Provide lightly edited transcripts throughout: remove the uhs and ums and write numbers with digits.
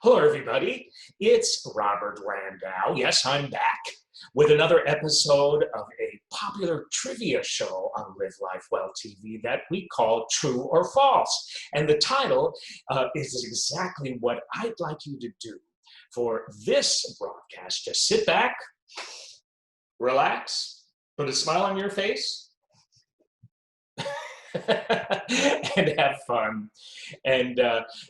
Hello, everybody. It's Robert Landau. Yes, I'm back with another episode of a popular trivia show on Live Life Well TV that we call True or False. And the title is exactly what I'd like you to do for this broadcast. Just sit back, relax, put a smile on your face, and have fun, and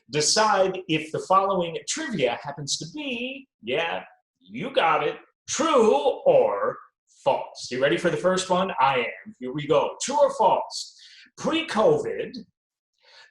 decide if the following trivia happens to be, yeah, you got it, true or false. You ready for the first one? I am. Here we go. True or false? Pre-COVID,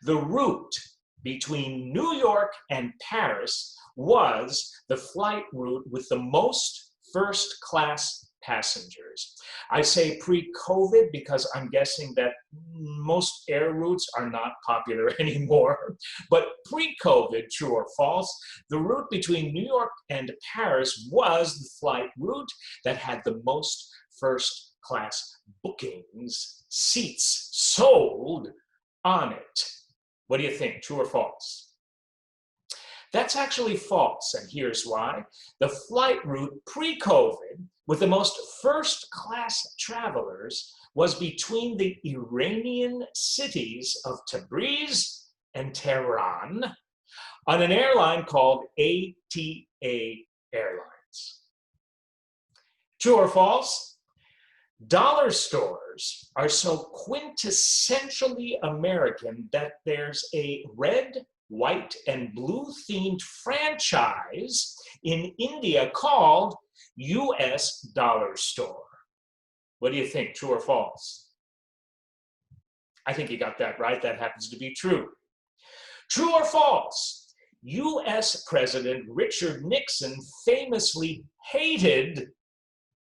the route between New York and Paris was the flight route with the most first-class passengers. I say pre-COVID because I'm guessing that most air routes are not popular anymore. But pre-COVID, true or false, the route between New York and Paris was the flight route that had the most first-class bookings, seats sold on it. What do you think, true or false? That's actually false, and here's why. The flight route pre-COVID with the most first-class travelers was between the Iranian cities of Tabriz and Tehran on an airline called ATA Airlines. True or false? Dollar stores are so quintessentially American that there's a red, white, and blue themed franchise in India called US Dollar Store. What do you think, true or false? I think you got that right. That happens to be true. True or false? US President Richard Nixon famously hated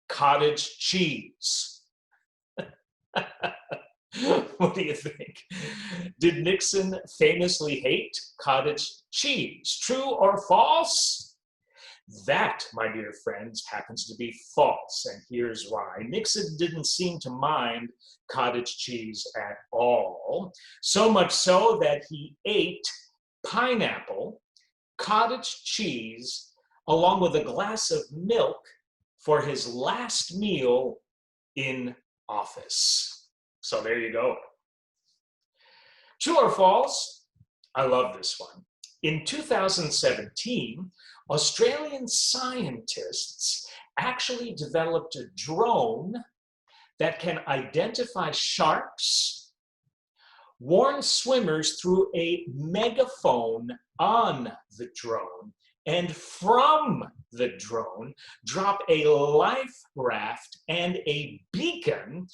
cottage cheese. What do you think? Did Nixon famously hate cottage cheese? True or false? That, my dear friends, happens to be false, and here's why. Nixon didn't seem to mind cottage cheese at all, so much so that he ate pineapple, cottage cheese, along with a glass of milk for his last meal in office. So there you go. True or false? I love this one. In 2017, Australian scientists actually developed a drone that can identify sharks, warn swimmers through a megaphone on the drone, and from the drone, drop a life raft and a beacon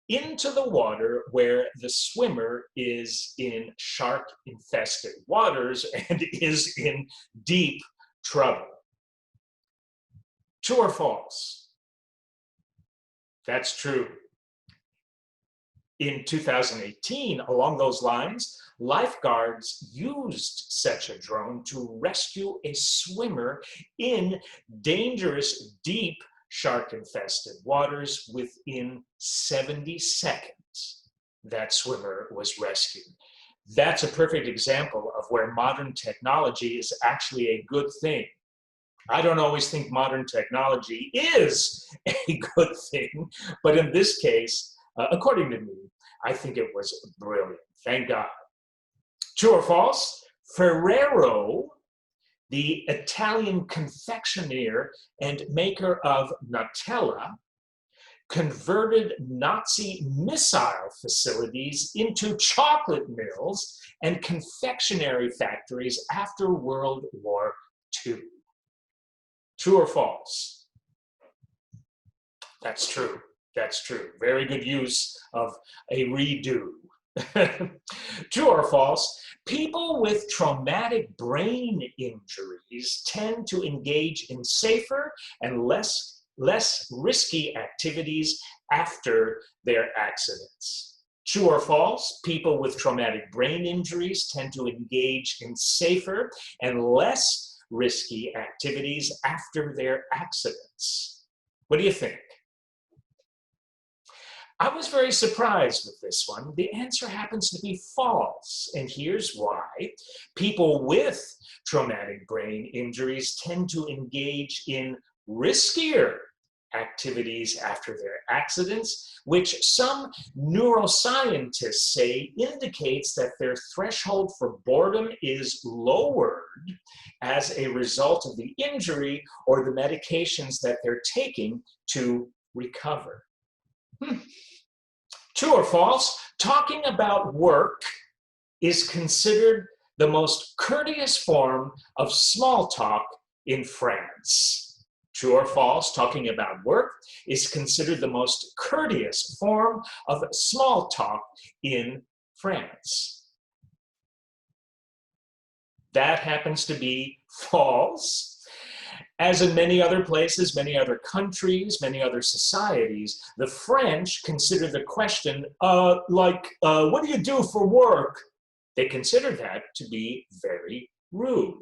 into the water where the swimmer is in shark-infested waters and is in deep trouble. True or false? That's true. In 2018, along those lines, lifeguards used such a drone to rescue a swimmer in dangerous, deep, shark-infested waters. Within 70 seconds, that swimmer was rescued. That's a perfect example of where modern technology is actually a good thing. I don't always think modern technology is a good thing, but in this case, according to me, I think it was brilliant. Thank God. True or false? Ferrero, the Italian confectioner and maker of Nutella, converted Nazi missile facilities into chocolate mills and confectionery factories after World War II. True or false? That's true. That's true. Very good use of a redo. True or false? People with traumatic brain injuries tend to engage in safer and less risky activities after their accidents. True or false? People with traumatic brain injuries tend to engage in safer and less risky activities after their accidents. What do you think? I was very surprised with this one. The answer happens to be false, and here's why. People with traumatic brain injuries tend to engage in riskier activities after their accidents, which some neuroscientists say indicates that their threshold for boredom is lowered as a result of the injury or the medications that they're taking to recover. True or false? Talking about work is considered the most courteous form of small talk in France. True or false? Talking about work is considered the most courteous form of small talk in France. That happens to be false. As in many other places, many other countries, many other societies, the French consider the question, what do you do for work? They consider that to be very rude.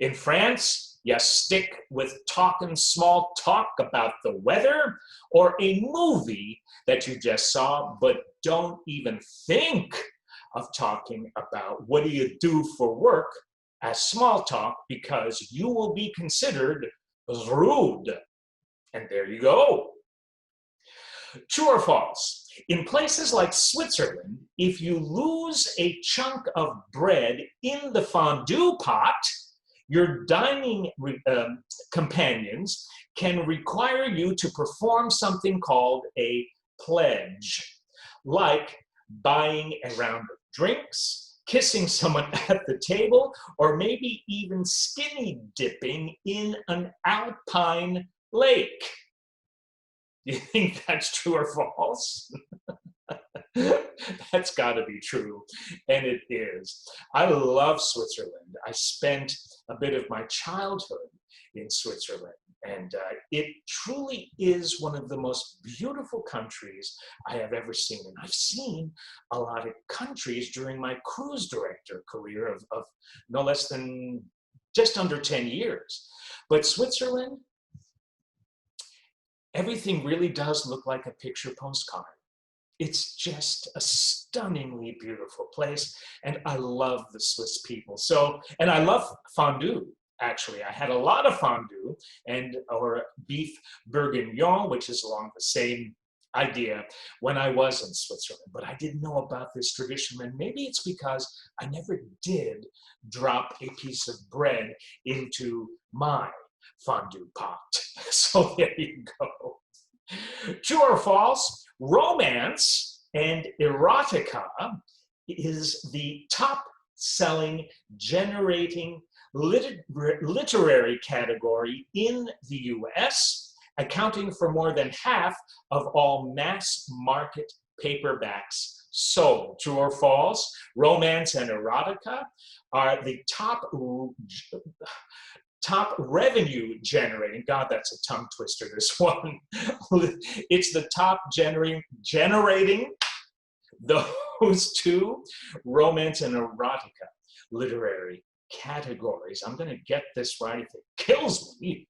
In France, you stick with talking small talk about the weather or a movie that you just saw, but don't even think of talking about what do you do for work as small talk, because you will be considered rude. And there you go. True or false? In places like Switzerland, if you lose a chunk of bread in the fondue pot, your dining companions can require you to perform something called a pledge, like buying a round of drinks, kissing someone at the table, or maybe even skinny dipping in an alpine lake. Do you think that's true or false? That's got to be true, and it is. I love Switzerland. I spent a bit of my childhood in Switzerland, and it truly is one of the most beautiful countries I have ever seen. And I've seen a lot of countries during my cruise director career of no less than just under 10 years. But Switzerland, everything really does look like a picture postcard. It's just a stunningly beautiful place, and I love the Swiss people. And I love fondue. Actually, I had a lot of fondue or beef bourguignon, which is along the same idea, when I was in Switzerland. But I didn't know about this tradition, and maybe it's because I never did drop a piece of bread into my fondue pot. So there you go. True or false? Romance and erotica is the top-selling generating literary category in the US, accounting for more than half of all mass market paperbacks sold. True or false? Romance and erotica are the top revenue generating, God, that's a tongue twister, this one. It's the top generating those two, romance and erotica literary categories. I'm going to get this right if it kills me.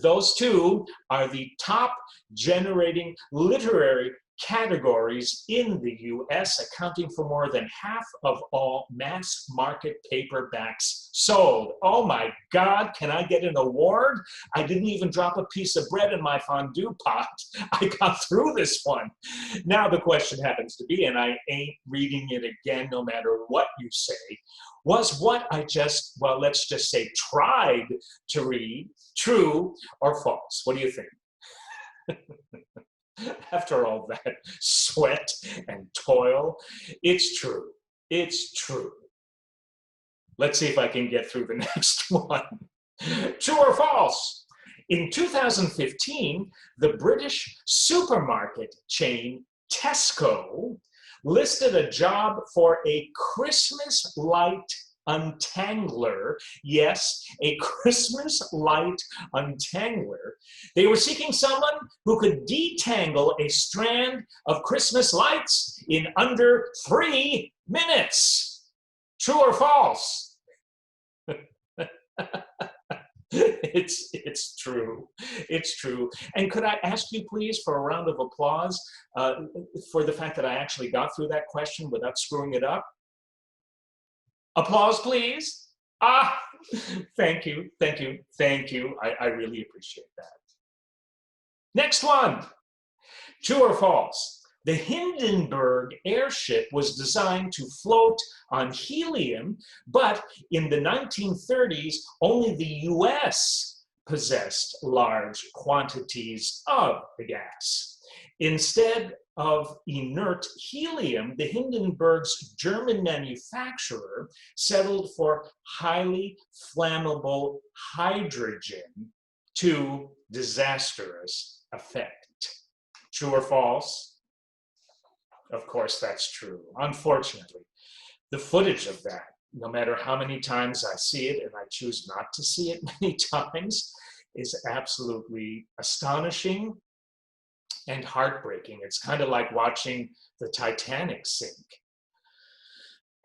Those two are the top generating literary categories in the US, accounting for more than half of all mass market paperbacks sold. Oh my God, can I get an award? I didn't even drop a piece of bread in my fondue pot. I got through this one. Now the question happens to be, and I ain't reading it again no matter what you say, was what I just, well, let's just say tried to read, true or false? What do you think? After all that sweat and toil, it's true. It's true. Let's see if I can get through the next one. True or false? In 2015, the British supermarket chain Tesco listed a job for a Christmas light untangler. Yes, a Christmas light untangler. They were seeking someone who could detangle a strand of Christmas lights in under 3 minutes. True or false? It's true. It's true. And could I ask you, please, for a round of applause for the fact that I actually got through that question without screwing it up? Applause, please. Ah, thank you, thank you, thank you. I really appreciate that. Next one. True or false? The Hindenburg airship was designed to float on helium, but in the 1930s, only the US possessed large quantities of the gas. Instead of inert helium, the Hindenburg's German manufacturer settled for highly flammable hydrogen to disastrous effect. True or false? Of course, that's true. Unfortunately, the footage of that, no matter how many times I see it, and I choose not to see it many times, is absolutely astonishing and heartbreaking. It's kind of like watching the Titanic sink.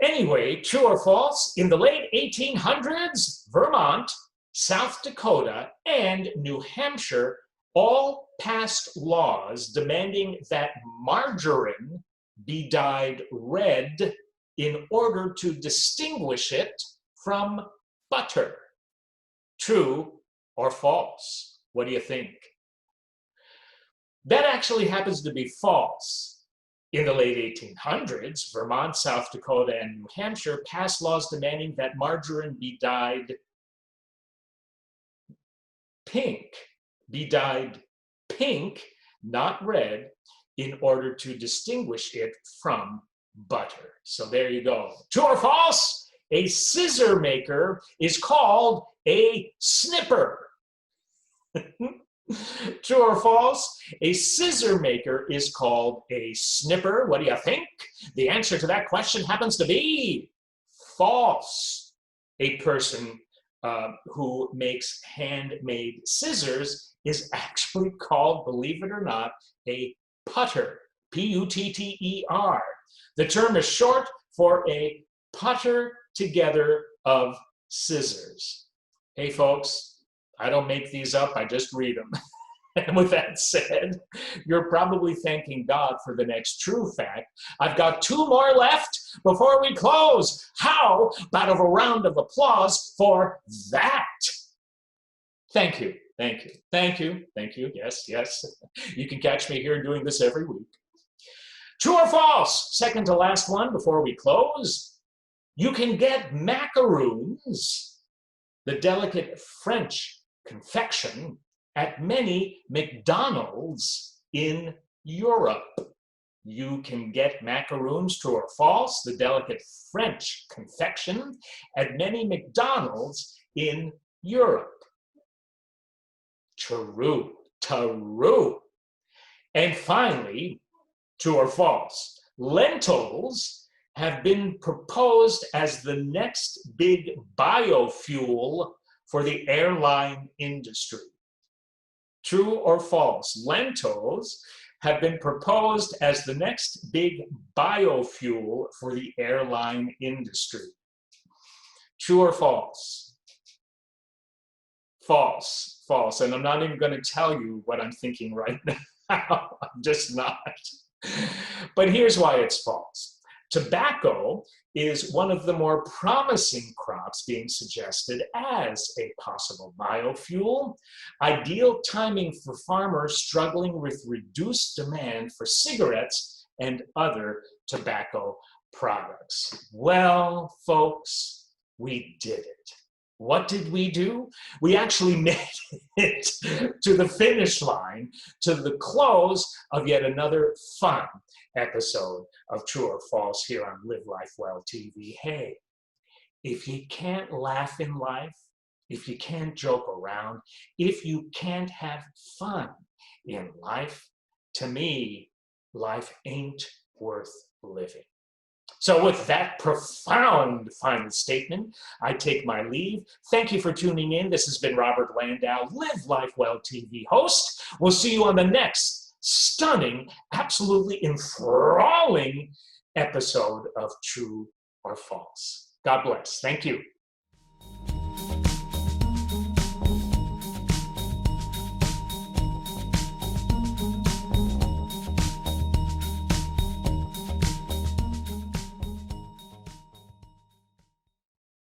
Anyway, true or false? In the late 1800s, Vermont, South Dakota, and New Hampshire all passed laws demanding that margarine be dyed red in order to distinguish it from butter. True or false? What do you think? That actually happens to be false. In the late 1800s, Vermont, South Dakota, and New Hampshire passed laws demanding that margarine be dyed pink, not red, in order to distinguish it from butter. So there you go. True or false? A scissor maker is called a snipper. True or false? A scissor maker is called a snipper. What do you think? The answer to that question happens to be false. A person who makes handmade scissors is actually called, believe it or not, a putter. P-U-T-T-E-R. The term is short for a putter together of scissors. Hey folks, I don't make these up, I just read them. And with that said, you're probably thanking God for the next true fact. I've got 2 more left before we close. How about a round of applause for that? Thank you, thank you, thank you, thank you. Yes, yes. You can catch me here doing this every week. True or false? Second to last one before we close. You can get macaroons, the delicate French confection, at many McDonald's in Europe. You can get macaroons, true or false, the delicate French confection, at many McDonald's in Europe. True, true. And finally, true or false, lentils have been proposed as the next big biofuel for the airline industry. True or false, lentils have been proposed as the next big biofuel for the airline industry. True or false? False, false. And I'm not even going to tell you what I'm thinking right now. I'm just not. But here's why it's false. Tobacco is one of the more promising crops being suggested as a possible biofuel. Ideal timing for farmers struggling with reduced demand for cigarettes and other tobacco products. Well, folks, we did it. What did we do? We actually made it to the finish line, to the close of yet another fun episode of True or False here on Live Life Well TV. Hey, if you can't laugh in life, if you can't joke around, if you can't have fun in life, to me, life ain't worth living. So with that profound final statement, I take my leave. Thank you for tuning in. This has been Robert Landau, Live Life Well TV host. We'll see you on the next stunning, absolutely enthralling episode of True or False. God bless. Thank you.